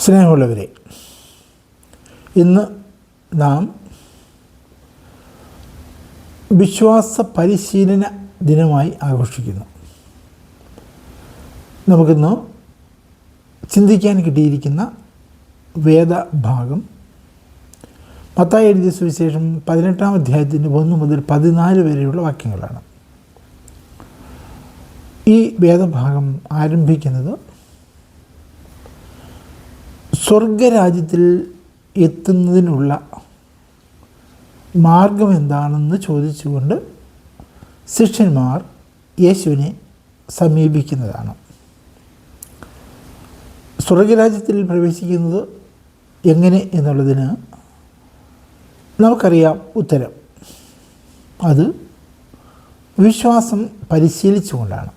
സ്നേഹമുള്ളവരെ, ഇന്ന് നാം വിശ്വാസ പരിശീലന ദിനമായി ആഘോഷിക്കുന്നു. നമുക്കിന്ന് ചിന്തിക്കാൻ കിട്ടിയിരിക്കുന്ന വേദഭാഗം മത്തായി എഴുതിയ സുവിശേഷം 18-ാം അധ്യായത്തിൻ്റെ 1 മുതൽ 14 വരെയുള്ള വാക്യങ്ങളാണ്. ഈ വേദഭാഗം ആരംഭിക്കുന്നത് സ്വർഗരാജ്യത്തിൽ എത്തുന്നതിനുള്ള മാർഗം എന്താണെന്ന് ചോദിച്ചുകൊണ്ട് ശിഷ്യന്മാർ യേശുവിനെ സമീപിക്കുന്നതാണ്. സ്വർഗരാജ്യത്തിൽ പ്രവേശിക്കുന്നത് എങ്ങനെ എന്നുള്ളതിന് നമുക്കറിയാം ഉത്തരം. അത് വിശ്വാസം പരിശീലിച്ചുകൊണ്ടാണ്.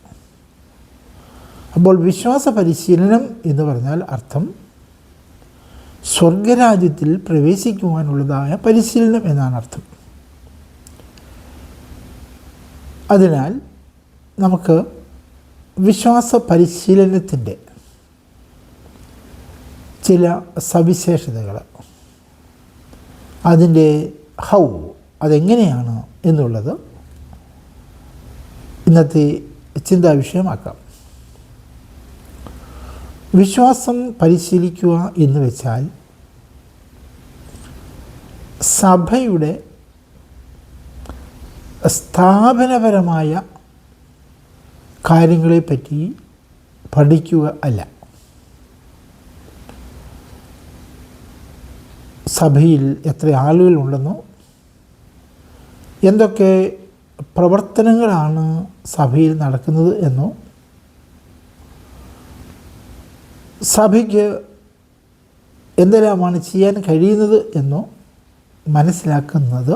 അപ്പോൾ വിശ്വാസ പരിശീലനം എന്ന് പറഞ്ഞാൽ അർത്ഥം സ്വർഗരാജ്യത്തിൽ പ്രവേശിക്കുവാനുള്ളതായ പരിശീലനം എന്നാണ് അർത്ഥം. അതിനാൽ നമുക്ക് വിശ്വാസ പരിശീലനത്തിൻ്റെ ചില സവിശേഷതകൾ, അതിൻ്റെ അതെങ്ങനെയാണ് എന്നുള്ളത് ഇന്നത്തെ ചിന്താ വിഷയമാക്കാം. വിശ്വാസം പരിശീലിക്കുക എന്ന് വെച്ചാൽ സഭയുടെ സ്ഥാപനപരമായ കാര്യങ്ങളെപ്പറ്റി പഠിക്കുക അല്ല. സഭയിൽ എത്ര ആളുകളുണ്ടെന്നോ എന്തൊക്കെ പ്രവർത്തനങ്ങളാണ് സഭയിൽ നടക്കുന്നത് എന്നോ സഭയ്ക്ക് എന്തെല്ലാമാണ് ചെയ്യാൻ കഴിയുന്നത് എന്നോ മനസ്സിലാക്കുന്നത്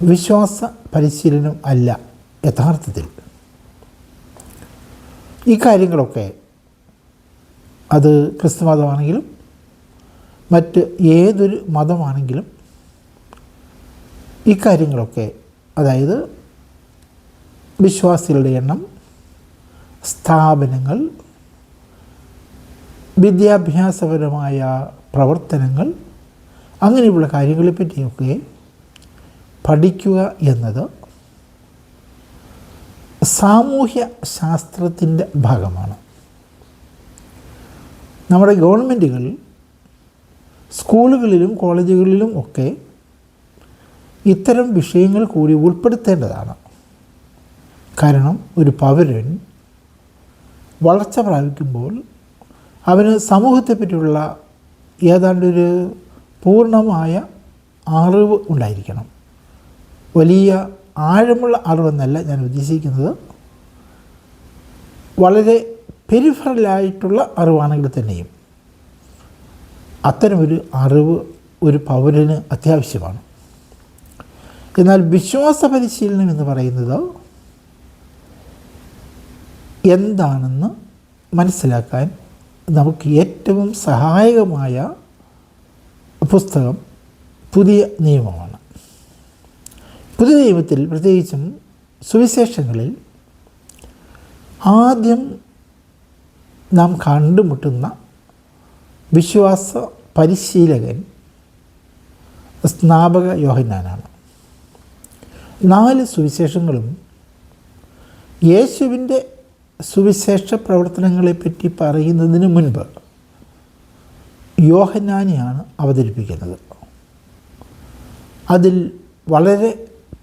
വിശ്വാസ പരിശീലനം അല്ല. യഥാർത്ഥത്തിൽ ഈ കാര്യങ്ങളൊക്കെ അത് ക്രിസ്തുമതമാണെങ്കിലും മറ്റ് ഏതൊരു മതമാണെങ്കിലും ഈ കാര്യങ്ങളൊക്കെ, അതായത് വിശ്വാസികളുടെ എണ്ണം, സ്ഥാപനങ്ങൾ, വിദ്യാഭ്യാസപരമായ പ്രവർത്തനങ്ങൾ, അങ്ങനെയുള്ള കാര്യങ്ങളെപ്പറ്റിയൊക്കെ പഠിക്കുക എന്നത് സാമൂഹ്യ ശാസ്ത്രത്തിൻ്റെ ഭാഗമാണ്. നമ്മുടെ ഗവൺമെൻറ്റുകൾ സ്കൂളുകളിലും കോളേജുകളിലും ഒക്കെ ഇത്തരം വിഷയങ്ങൾ കൂടി ഉൾപ്പെടുത്തേണ്ടതാണ്. കാരണം ഒരു പൗരൻ വളർച്ച പ്രാപിക്കുമ്പോൾ അവന് സമൂഹത്തെപ്പറ്റിയുള്ള ഏതാണ്ടൊരു പൂർണ്ണമായ അറിവ് ഉണ്ടായിരിക്കണം. വലിയ ആഴമുള്ള അറിവെന്നല്ല ഞാൻ ഉദ്ദേശിക്കുന്നത്, വളരെ പെരിഫറലായിട്ടുള്ള അറിവാണെങ്കിൽ തന്നെയും അത്തരമൊരു അറിവ് ഒരു പൗരന് അത്യാവശ്യമാണ്. എന്നാൽ വിശ്വാസ പരിശീലനം എന്ന് പറയുന്നത് എന്താണെന്ന് മനസ്സിലാക്കാൻ നമുക്ക് ഏറ്റവും സഹായകമായ പുസ്തകം പുതിയ നിയമമാണ്. പുതിയ നിയമത്തിൽ പ്രത്യേകിച്ചും സുവിശേഷങ്ങളിൽ ആദ്യം നാം കണ്ടുമുട്ടുന്ന വിശ്വാസ പരിശീലകൻ സ്നാപക യോഹന്നാനാണ്. 4 സുവിശേഷങ്ങളും യേശുവിൻ്റെ സുവിശേഷ പ്രവർത്തനങ്ങളെപ്പറ്റി പറയുന്നതിന് മുൻപ് യോഹന്നാനെയാണ് അവതരിപ്പിക്കുന്നത്. അതിൽ വളരെ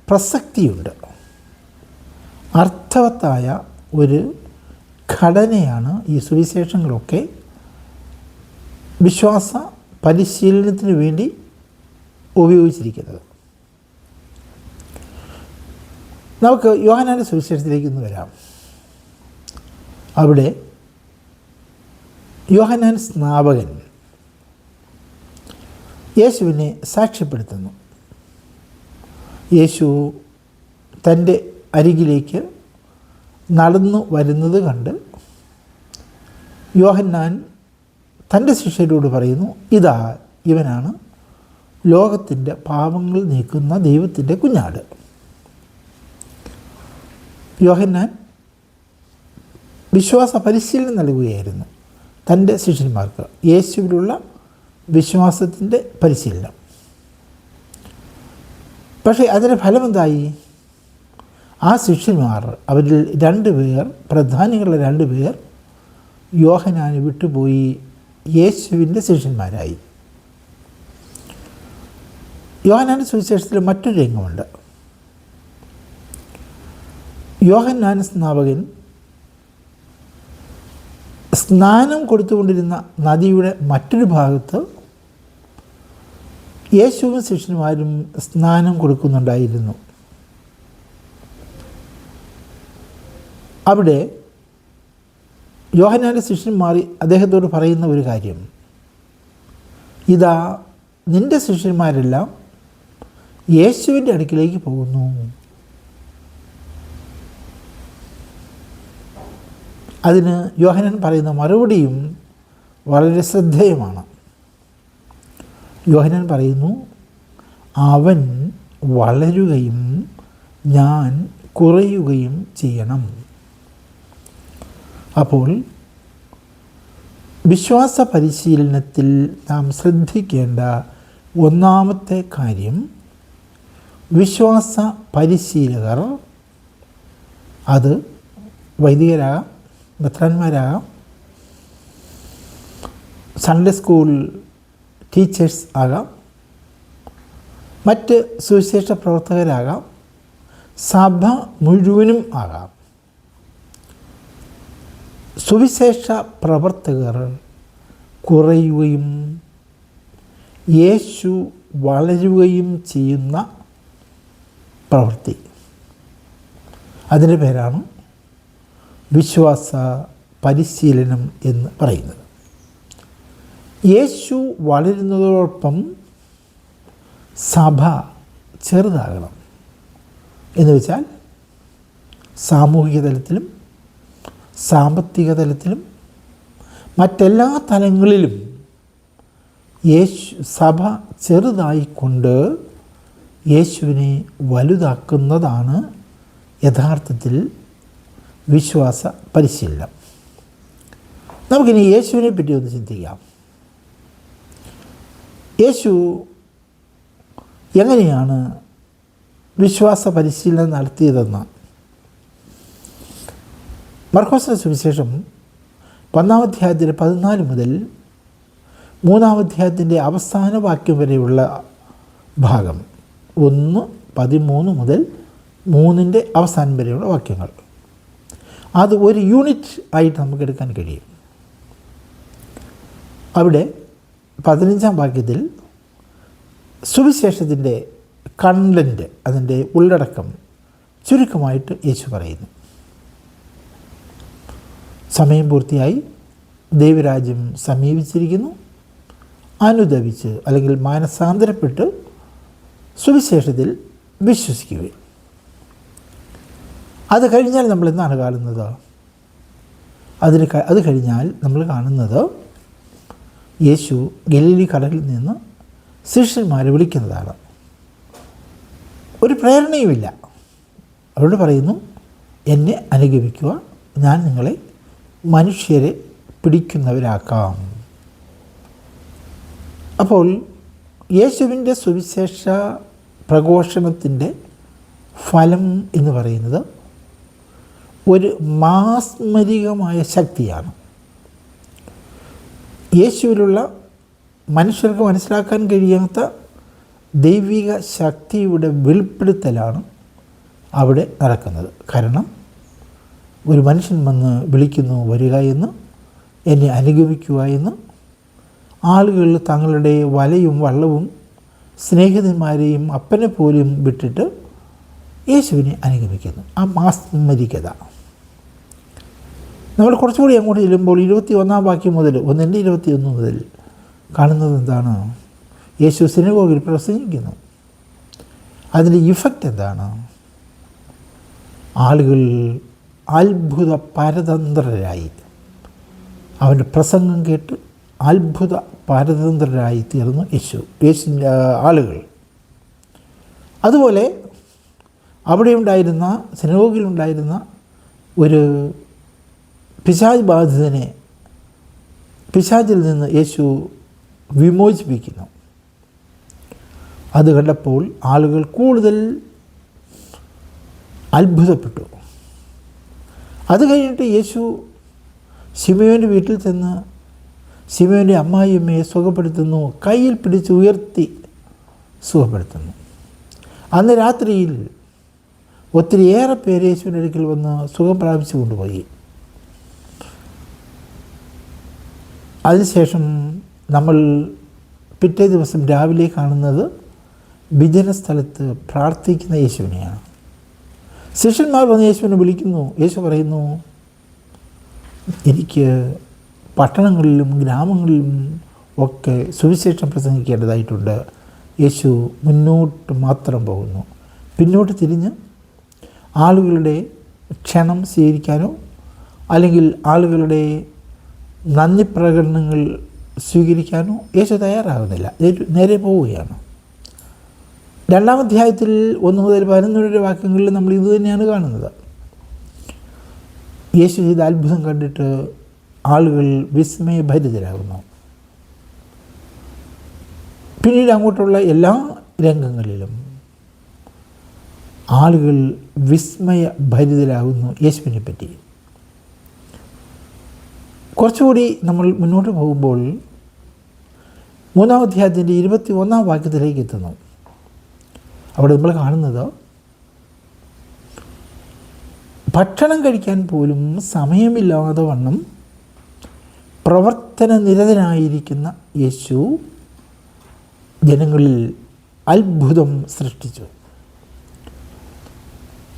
പ്രസക്തിയുണ്ട്. അർത്ഥവത്തായ ഒരു ഘടനയാണ് ഈ സുവിശേഷങ്ങളൊക്കെ വിശ്വാസ പരിശീലനത്തിന് വേണ്ടി ഉപയോഗിച്ചിരിക്കുന്നത്. നമുക്ക് യോഹന്നാൻ്റെ സുവിശേഷത്തിലേക്ക് ഒന്ന് വരാം. അവിടെ യോഹന്നാൻ സ്നാപകൻ യേശുവിനെ സാക്ഷ്യപ്പെടുത്തുന്നു. യേശു തൻ്റെ അരികിലേക്ക് നടന്നു വരുന്നത് കണ്ട് യോഹന്നാൻ തൻ്റെ ശിഷ്യരോട് പറയുന്നു, ഇതാ ഇവനാണ് ലോകത്തിൻ്റെ പാപങ്ങൾ നീക്കുന്ന ദൈവത്തിൻ്റെ കുഞ്ഞാട്. യോഹന്നാൻ വിശ്വാസ പരിശീലനം നൽകുകയായിരുന്നു. തൻ്റെ ശിഷ്യന്മാർക്ക് യേശുവിലുള്ള വിശ്വാസത്തിൻ്റെ പരിശീലനം. പക്ഷേ അതിൻ്റെ ഫലമെന്തായി? ആ ശിഷ്യന്മാർ, അവരിൽ 2 പേർ, പ്രധാനികളുടെ 2 പേർ യോഹന്നാനെ വിട്ടുപോയി യേശുവിൻ്റെ ശിഷ്യന്മാരായി. യോഹന്നാൻ്റെ സുവിശേഷത്തിൽ മറ്റൊരു രംഗമുണ്ട്. യോഹന്നാൻ സ്നാപകൻ സ്നാനം കൊടുത്തുകൊണ്ടിരുന്ന നദിയുടെ മറ്റൊരു ഭാഗത്ത് യേശുവും ശിഷ്യന്മാരും സ്നാനം കൊടുക്കുന്നുണ്ടായിരുന്നു. അവിടെ യോഹന്നാൻ്റെ ശിഷ്യന്മാർ അദ്ദേഹത്തോട് പറയുന്ന ഒരു കാര്യം, ഇതാ നിൻ്റെ ശിഷ്യന്മാരെല്ലാം യേശുവിൻ്റെ അടുക്കിലേക്ക് പോകുന്നു. അതിന് യോഹന്നാൻ പറയുന്ന മറുപടിയും വളരെ ശ്രദ്ധേയമാണ്. യോഹന്നാൻ പറയുന്നു, അവൻ വളരുകയും ഞാൻ കുറയുകയും ചെയ്യണം. അപ്പോൾ വിശ്വാസ പരിശീലനത്തിൽ നാം ശ്രദ്ധിക്കേണ്ട ഒന്നാമത്തെ കാര്യം, വിശ്വാസ പരിശീലകർ, അത് വൈദികരാകാം, മെത്രാന്മാരാകാം, സൺഡേ സ്കൂൾ ടീച്ചേഴ്സ് ആകാം, മറ്റ് സുവിശേഷ പ്രവർത്തകരാകാം, സഭ മുഴുവനും ആകാം. സുവിശേഷ പ്രവർത്തകർ കുറയുകയും യേശു വളരുകയും ചെയ്യുന്ന പ്രവൃത്തി, അതിൻ്റെ പേരാണ് വിശ്വാസ പരിശീലനം എന്ന് പറയുന്നത്. യേശു വളരുന്നതോടൊപ്പം സഭ ചെറുതാകണം. എന്ന് വെച്ചാൽ സാമൂഹിക തലത്തിലും സാമ്പത്തിക തലത്തിലും മറ്റെല്ലാ തലങ്ങളിലും സഭ ചെറുതായിക്കൊണ്ട് യേശുവിനെ വലുതാക്കുന്നതാണ് യഥാർത്ഥത്തിൽ വിശ്വാസ പരിശീലനം. നമുക്കിനി യേശുവിനെ പറ്റി ഒന്ന് ചിന്തിക്കാം. യേശു എങ്ങനെയാണ് വിശ്വാസ പരിശീലനം നടത്തിയതെന്ന് മർക്കോസിന്റെ സുവിശേഷം 1-ാം അധ്യായത്തിൻ്റെ 14 മുതൽ 3-ാം അധ്യായത്തിൻ്റെ അവസാന വാക്യം വരെയുള്ള ഭാഗം, 1:13 മുതൽ 3-ന്റെ അവസാനം വരെയുള്ള വാക്യങ്ങൾ, അത് ഒരു യൂണിറ്റ് ആയിട്ട് നമുക്ക് എടുക്കാൻ കഴിയും. അവിടെ 15-ാം വാക്യത്തിൽ സുവിശേഷത്തിൻ്റെ കണ്ടൻറ്റ്, അതിൻ്റെ ഉള്ളടക്കം ചുരുക്കമായിട്ട് യേശു പറയുന്നു. സമയം പൂർത്തിയായി, ദൈവരാജ്യം സമീപിച്ചിരിക്കുന്നു, അനുദപിച്ച് അല്ലെങ്കിൽ മാനസാന്തരപ്പെട്ട് സുവിശേഷത്തിൽ വിശ്വസിക്കുകയും. അത് കഴിഞ്ഞാൽ നമ്മൾ എന്താണ് കാണുന്നത്? അത് കഴിഞ്ഞാൽ നമ്മൾ കാണുന്നത് യേശു ഗലീലി കടലിൽ നിന്ന് ശിഷ്യന്മാരെ വിളിക്കുന്നതാണ്. ഒരു പ്രേരണയുമില്ല. അവരോട് പറയുന്നു, എന്നെ അനുഗമിക്കുക, ഞാൻ നിങ്ങളെ മനുഷ്യരെ പിടിക്കുന്നവരാക്കാം. അപ്പോൾ യേശുവിൻ്റെ സുവിശേഷ പ്രഘോഷണത്തിൻ്റെ ഫലം എന്ന് പറയുന്നത് ഒരു മാസ്മരികമായ ശക്തിയാണ്. യേശുവിലുള്ള മനുഷ്യർക്ക് മനസ്സിലാക്കാൻ കഴിയാത്ത ദൈവിക ശക്തിയുടെ വെളിപ്പെടുത്തലാണ് അവിടെ നടക്കുന്നത്. കാരണം ഒരു മനുഷ്യൻ വന്ന് വിളിക്കുന്നു, വരിക എന്ന്, എന്നെ അനുഗമിക്കുക എന്ന്. ആളുകൾ തങ്ങളുടെ വലയും വള്ളവും സ്നേഹിതന്മാരെയും അപ്പനെ പോലും വിട്ടിട്ട് യേശുവിനെ അനുഗമിക്കുന്നു. ആ മാസ്മരികത നമ്മൾ കുറച്ചുകൂടി അങ്ങോട്ട് ചെല്ലുമ്പോൾ 21-ാം വാക്യം മുതൽ 1:21 മുതൽ കാണുന്നത് എന്താണ്? യേശു സിനഗോഗിൽ പ്രസംഗിക്കുന്നു. അതിൻ്റെ ഇഫക്റ്റ് എന്താണ്? ആളുകൾ അത്ഭുത പരതന്ത്രരായി. അവൻ്റെ പ്രസംഗം കേട്ട് അത്ഭുത പരതന്ത്രരായി തീർന്നു യേശുവിൻ്റെ ആളുകൾ. അതുപോലെ അവിടെ ഉണ്ടായിരുന്ന, സിനഗോഗിലുണ്ടായിരുന്ന ഒരു പിശാച് ബാധിതനെ പിശാചിൽ നിന്ന് യേശു വിമോചിപ്പിക്കുന്നു. അത് കണ്ടപ്പോൾ ആളുകൾ കൂടുതൽ അത്ഭുതപ്പെട്ടു. അത് കഴിഞ്ഞിട്ട് യേശു ശിമയോൻ്റെ വീട്ടിൽ ചെന്ന് ശിമയോൻ്റെ അമ്മായിയമ്മയെ സുഖപ്പെടുത്തുന്നു, കയ്യിൽ പിടിച്ച് ഉയർത്തി സുഖപ്പെടുത്തുന്നു. അന്ന് രാത്രിയിൽ ഒത്തിരിയേറെ പേര് യേശുവിൻ്റെ അടുക്കൽ വന്ന് സുഖം പ്രാപിച്ചു കൊണ്ടുപോയി. അതിനുശേഷം നമ്മൾ പിറ്റേ ദിവസം രാവിലെ കാണുന്നത് വിജന സ്ഥലത്ത് പ്രാർത്ഥിക്കുന്ന യേശുവിനെയാണ്. ശിഷ്യന്മാർ വന്ന് യേശുവിനെ വിളിക്കുന്നു. യേശു പറയുന്നു, എനിക്ക് പട്ടണങ്ങളിലും ഗ്രാമങ്ങളിലും ഒക്കെ സുവിശേഷം പ്രസംഗിക്കേണ്ടതായിട്ടുണ്ട്. യേശു മുന്നോട്ട് മാത്രം പോകുന്നു. പിന്നോട്ട് തിരിഞ്ഞ് ആളുകളുടെ ക്ഷണം സ്വീകരിക്കാനോ അല്ലെങ്കിൽ ആളുകളുടെ നന്ദി പ്രകടനങ്ങൾ സ്വീകരിക്കാനോ യേശു തയ്യാറാകുന്നില്ല. നേരെ പോവുകയാണ്. 2-ാം അധ്യായത്തിൽ 1 മുതൽ 11 വരെ വാക്യങ്ങളിൽ നമ്മൾ ഇത് തന്നെയാണ് കാണുന്നത്. യേശു ചെയ്ത അത്ഭുതം കണ്ടിട്ട് ആളുകൾ വിസ്മയഭരിതരാകുന്നു. പിന്നീട് അങ്ങോട്ടുള്ള എല്ലാ രംഗങ്ങളിലും ആളുകൾ വിസ്മയഭരിതരാകുന്നു യേശുവിനെ പറ്റി. കുറച്ചുകൂടി നമ്മൾ മുന്നോട്ട് പോകുമ്പോൾ 3-ാം അധ്യായത്തിൻ്റെ 21-ാം വാക്യത്തിലേക്ക് എത്തുന്നു. അവിടെ നമ്മൾ കാണുന്നത് ഭക്ഷണം കഴിക്കാൻ പോലും സമയമില്ലാതെ വണ്ണം പ്രവർത്തന നിരതനായിരിക്കുന്ന യേശു ജനങ്ങളിൽ അത്ഭുതം സൃഷ്ടിച്ചു.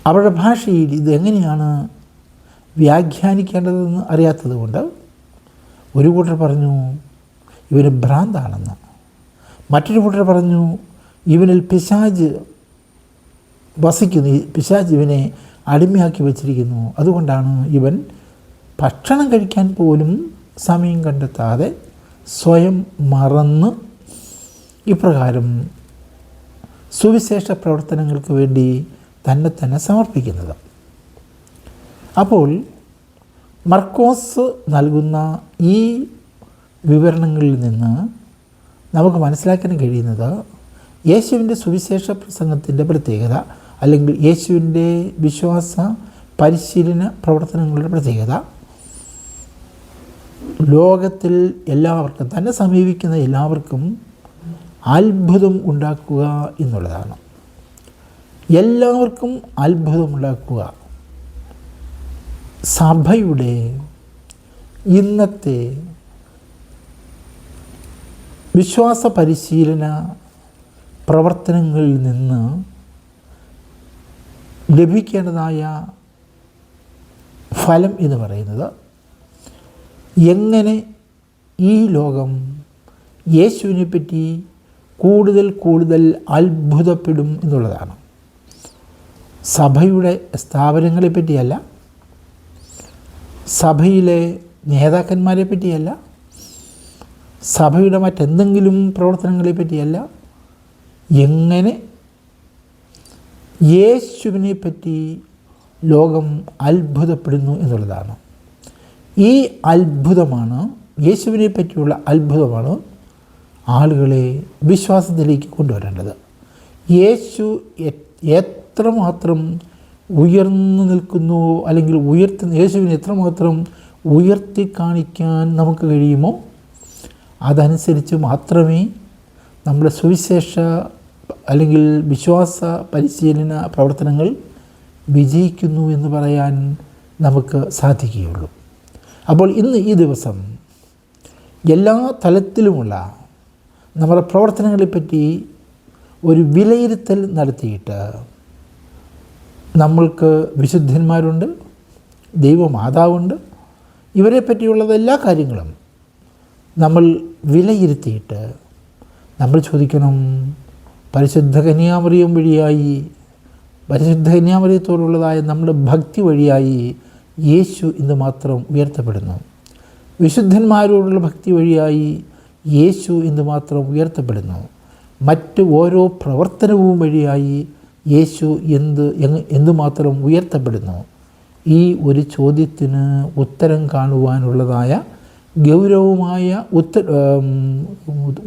അവരുടെ ഭാഷയിൽ ഇതെങ്ങനെയാണ് വ്യാഖ്യാനിക്കേണ്ടതെന്ന് അറിയാത്തത് കൊണ്ട് ഒരു കൂട്ടർ പറഞ്ഞു ഇവന് ഭ്രാന്താണെന്ന്, മറ്റൊരു കൂട്ടർ പറഞ്ഞു ഇവനിൽ പിശാച് വസിക്കുന്നു, പിശാച് ഇവനെ അടിമയാക്കി വച്ചിരിക്കുന്നു, അതുകൊണ്ടാണ് ഇവൻ ഭക്ഷണം കഴിക്കാൻ പോലും സമയം കണ്ടെത്താതെ സ്വയം മറന്ന് ഇപ്രകാരം സുവിശേഷ പ്രവർത്തനങ്ങൾക്ക് വേണ്ടി തന്നെ സമർപ്പിക്കുന്നത്. അപ്പോൾ മർക്കോസ് നൽകുന്ന ഈ വിവരണങ്ങളിൽ നിന്ന് നമുക്ക് മനസ്സിലാക്കാൻ കഴിയുന്നത് യേശുവിൻ്റെ സുവിശേഷ പ്രസംഗത്തിൻ്റെ പ്രത്യേകത അല്ലെങ്കിൽ യേശുവിൻ്റെ വിശ്വാസ പരിശീലന പ്രവർത്തനങ്ങളുടെ പ്രത്യേകത ലോകത്തിൽ എല്ലാവർക്കും, തന്നെ സമീപിക്കുന്ന എല്ലാവർക്കും അത്ഭുതം ഉണ്ടാക്കുക എന്നുള്ളതാണ്. എല്ലാവർക്കും അത്ഭുതമുണ്ടാക്കുക. സഭയുടെ ഇന്നത്തെ വിശ്വാസ പരിശീലന പ്രവർത്തനങ്ങളിൽ നിന്ന് ലഭിക്കേണ്ടതായ ഫലം എന്ന് പറയുന്നത് എങ്ങനെ ഈ ലോകം യേശുവിനെ പറ്റി കൂടുതൽ അത്ഭുതപ്പെടും എന്നുള്ളതാണ്. സഭയുടെ സ്ഥാപനങ്ങളെ പറ്റിയല്ല, സഭയിലെ നേതാക്കന്മാരെ പറ്റിയല്ല, സഭയുടെ മറ്റെന്തെങ്കിലും പ്രവർത്തനങ്ങളെ പറ്റിയല്ല, എങ്ങനെ യേശുവിനെ പറ്റി ലോകം അത്ഭുതപ്പെടുന്നു എന്നുള്ളതാണ്. ഈ അത്ഭുതമാണ്, യേശുവിനെ പറ്റിയുള്ള അത്ഭുതമാണ് ആളുകളെ വിശ്വാസത്തിലേക്ക് കൊണ്ടുവരേണ്ടത്. യേശു എത്രമാത്രം ഉയർന്നു നിൽക്കുന്നു അല്ലെങ്കിൽ യേശുവിനെ എത്രമാത്രം ഉയർത്തി കാണിക്കാൻ നമുക്ക് കഴിയുമോ അതനുസരിച്ച് മാത്രമേ നമ്മുടെ സുവിശേഷ അല്ലെങ്കിൽ വിശ്വാസ പരിശീലന പ്രവർത്തനങ്ങൾ വിജയിക്കുന്നു എന്ന് പറയാൻ നമുക്ക് സാധിക്കുകയുള്ളൂ. അപ്പോൾ ഇന്ന് ഈ ദിവസം എല്ലാ തലത്തിലുമുള്ള നമ്മുടെ പ്രവർത്തനങ്ങളെപ്പറ്റി ഒരു വിലയിരുത്തൽ നടത്തിയിട്ട് നമ്മൾക്ക് വിശുദ്ധന്മാരുണ്ട്, ദൈവമാതാവുണ്ട്, ഇവരെ പറ്റിയുള്ളത് എല്ലാ കാര്യങ്ങളും നമ്മൾ വിലയിരുത്തിയിട്ട് നമ്മൾ ചോദിക്കണം, പരിശുദ്ധ കന്യാമറിയം വഴിയായി, പരിശുദ്ധ കന്യാമറിയത്തോടുള്ളതായ നമ്മുടെ ഭക്തി വഴിയായി യേശു ഇന്ന് മാത്രം ഉയർത്തപ്പെടുന്നു. വിശുദ്ധന്മാരോടുള്ള ഭക്തി വഴിയായി യേശു ഇന്ന് മാത്രം ഉയർത്തപ്പെടുന്നു. മറ്റ് ഓരോ പ്രവർത്തനവും വഴിയായി യേശു എന്തുമാത്രം ഉയർത്തപ്പെടുന്നു. ഈ ഒരു ചോദ്യത്തിന് ഉത്തരം കാണുവാനുള്ളതായ ഗൗരവമായ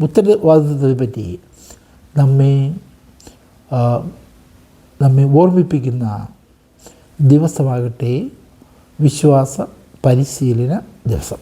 ഉത്തരവാദിത്വത്തെ പറ്റി നമ്മെ ഓർമ്മിപ്പിക്കുന്ന ദിവസമാകട്ടെ വിശ്വാസ പരിശീലന ദിവസം.